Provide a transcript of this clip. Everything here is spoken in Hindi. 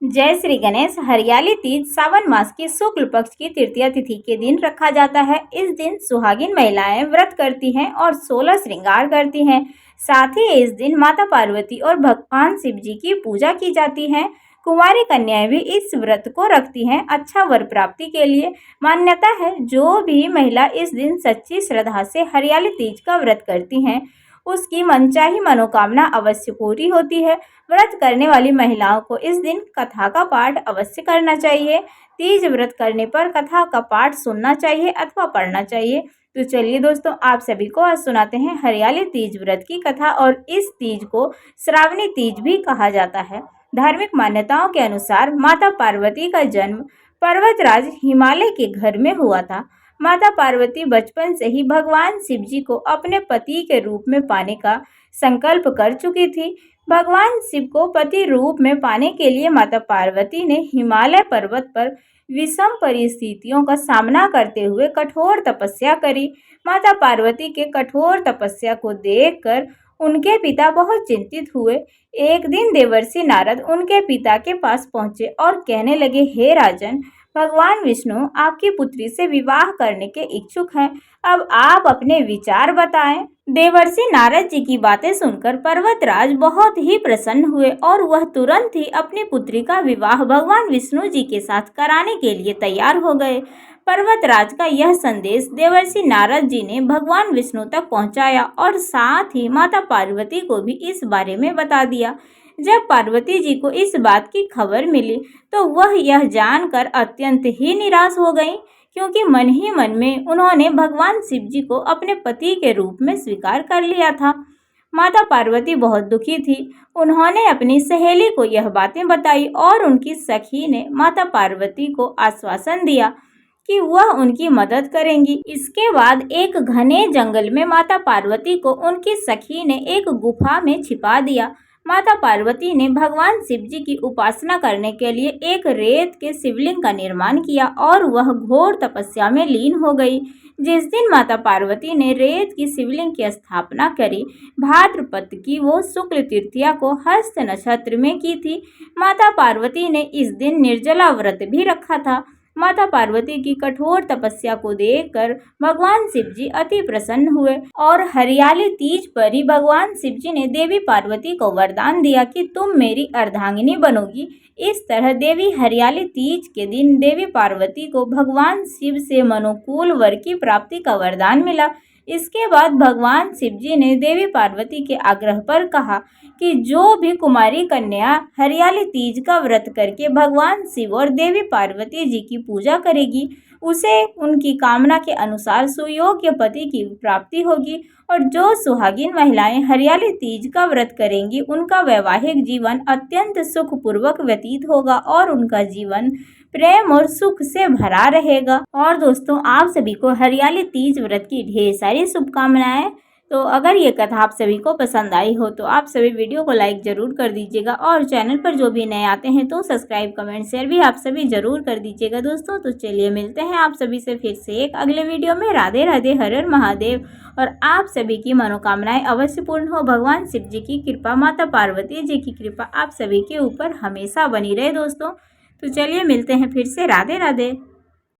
जय श्री गणेश। हरियाली तीज सावन मास की शुक्ल पक्ष की तृतीया तिथि के दिन रखा जाता है। इस दिन सुहागिन महिलाएं व्रत करती हैं और 16 श्रृंगार करती हैं। साथ ही इस दिन माता पार्वती और भगवान शिव जी की पूजा की जाती है। कुंवारी कन्याएं भी इस व्रत को रखती हैं अच्छा वर प्राप्ति के लिए। मान्यता है जो भी महिला इस दिन सच्ची श्रद्धा से हरियाली तीज का व्रत करती हैं उसकी मनचाही मनोकामना अवश्य पूरी होती है। व्रत करने वाली महिलाओं को इस दिन कथा का पाठ अवश्य करना चाहिए। तीज व्रत करने पर कथा का पाठ सुनना चाहिए अथवा पढ़ना चाहिए। तो चलिए दोस्तों, आप सभी को आज सुनाते हैं हरियाली तीज व्रत की कथा। और इस तीज को श्रावणी तीज भी कहा जाता है। धार्मिक मान्यताओं के अनुसार माता पार्वती का जन्म पर्वतराज हिमालय के घर में हुआ था। माता पार्वती बचपन से ही भगवान शिव जी को अपने पति के रूप में पाने का संकल्प कर चुकी थी। भगवान शिव को पति रूप में पाने के लिए माता पार्वती ने हिमालय पर्वत पर विषम परिस्थितियों का सामना करते हुए कठोर तपस्या करी। माता पार्वती के कठोर तपस्या को देखकर उनके पिता बहुत चिंतित हुए। एक दिन देवर्षि नारद उनके पिता के पास पहुंचे और कहने लगे, हे राजन, भगवान विष्णु आपकी पुत्री से विवाह करने के इच्छुक हैं। अब आप अपने विचार बताएं। देवर्षि नारद जी की बातें सुनकर पर्वतराज बहुत ही प्रसन्न हुए और वह तुरंत ही अपनी पुत्री का विवाह भगवान विष्णु जी के साथ कराने के लिए तैयार हो गए। पर्वतराज का यह संदेश देवर्षि नारद जी ने भगवान विष्णु तक पहुंचाया और साथ ही माता पार्वती को भी इस बारे में बता दिया। जब पार्वती जी को इस बात की खबर मिली तो वह यह जानकर अत्यंत ही निराश हो गईं, क्योंकि मन ही मन में उन्होंने भगवान शिव जी को अपने पति के रूप में स्वीकार कर लिया था। माता पार्वती बहुत दुखी थी। उन्होंने अपनी सहेली को यह बातें बताई और उनकी सखी ने माता पार्वती को आश्वासन दिया कि वह उनकी मदद करेंगी। इसके बाद एक घने जंगल में माता पार्वती को उनकी सखी ने एक गुफा में छिपा दिया। माता पार्वती ने भगवान शिव जी की उपासना करने के लिए एक रेत के शिवलिंग का निर्माण किया और वह घोर तपस्या में लीन हो गई। जिस दिन माता पार्वती ने रेत की शिवलिंग की स्थापना करी, भाद्रपद की वो शुक्ल तृतीया को हस्त नक्षत्र में की थी। माता पार्वती ने इस दिन निर्जला व्रत भी रखा था। माता पार्वती की कठोर तपस्या को देखकर भगवान शिव जी अति प्रसन्न हुए और हरियाली तीज पर ही भगवान शिव जी ने देवी पार्वती को वरदान दिया कि तुम मेरी अर्धांगिनी बनोगी। इस तरह देवी हरियाली तीज के दिन देवी पार्वती को भगवान शिव से मनोकूल वर की प्राप्ति का वरदान मिला। इसके बाद भगवान शिव जी ने देवी पार्वती के आग्रह पर कहा कि जो भी कुमारी कन्या हरियाली तीज का व्रत करके भगवान शिव और देवी पार्वती जी की पूजा करेगी उसे उनकी कामना के अनुसार सुयोग्य पति की प्राप्ति होगी। और जो सुहागिन महिलाएं हरियाली तीज का व्रत करेंगी उनका वैवाहिक जीवन अत्यंत सुखपूर्वक व्यतीत होगा और उनका जीवन प्रेम और सुख से भरा रहेगा। और दोस्तों, आप सभी को हरियाली तीज व्रत की ढेर सारी शुभकामनाएं। तो अगर ये कथा आप सभी को पसंद आई हो तो आप सभी वीडियो को लाइक जरूर कर दीजिएगा और चैनल पर जो भी नए आते हैं तो सब्सक्राइब कमेंट शेयर भी आप सभी जरूर कर दीजिएगा दोस्तों। तो चलिए मिलते हैं आप सभी से फिर से एक अगले वीडियो में। राधे राधे, हर हर महादेव। और आप सभी की मनोकामनाएं अवश्य पूर्ण हो। भगवान शिव जी की कृपा, माता पार्वती जी की कृपा आप सभी के ऊपर हमेशा बनी रहे दोस्तों। तो चलिए मिलते हैं फिर से। राधे राधे।